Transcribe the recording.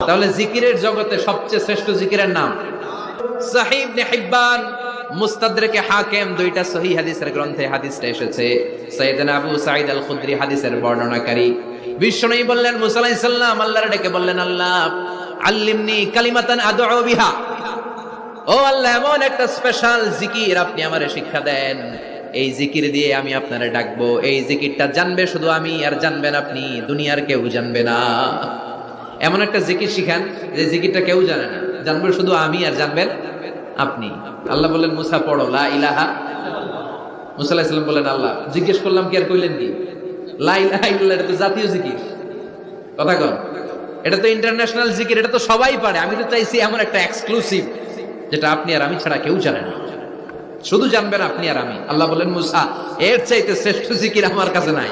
তাহলে জিকিরের জগতে সবচেয়ে শ্রেষ্ঠ জিকিরের নাম সহিহ ইবনে হিব্বান, মুস্তাদরাকে হাকিম, দুইটা সহিহ হাদিসের গ্রন্থে হাদিসটা এসেছে। সাইয়েদনা আবু সাঈদ আল খুদরি হাদিসের বর্ণনাকারী বিশ্বনবী বললেন, মুসা আলাইহিস সালাম আল্লাহর ডেকে বললেন, আল্লাহ আল্লিমনি কালিমাতান আদউ বিহা, ও আল্লাহ এমন একটা স্পেশাল জিকির আপনি আমারে শিক্ষা দেন, এই জিকির দিয়ে আমি আপনারে ডাকবো, এই জিকিরটা জানবে শুধু আমি আর জানবেন আপনি, দুনিয়ার কেউ জানবে না। এমন একটা জিকির শিখান যে জিকিরটা কেউ জানে না, জানবে শুধু আমি আর জানবেন আপনি। আল্লাহ বললেন, মুসা পড়ো লা ইলাহা। মুসা আলাইহিস সালাম বললেন, আল্লাহ জিজ্ঞেস করলাম কি আর কইলেন কি? লা ইলাহা ইল্লাল্লাহ এটা তো জাতীয় জিকির, কথা কন, এটা তো ইন্টারন্যাশনাল জিকির, এটা তো সবাই পারে। আমি তো চাইছি এমন একটা এক্সক্লুসিভ যেটা আপনি আর আমি ছাড়া কেউ জানে না, শুধু জানবেন আপনি আর আমি। আল্লাহ বললেন, মুসা এর চাইতে শ্রেষ্ঠ জিকির আমার কাছে নাই।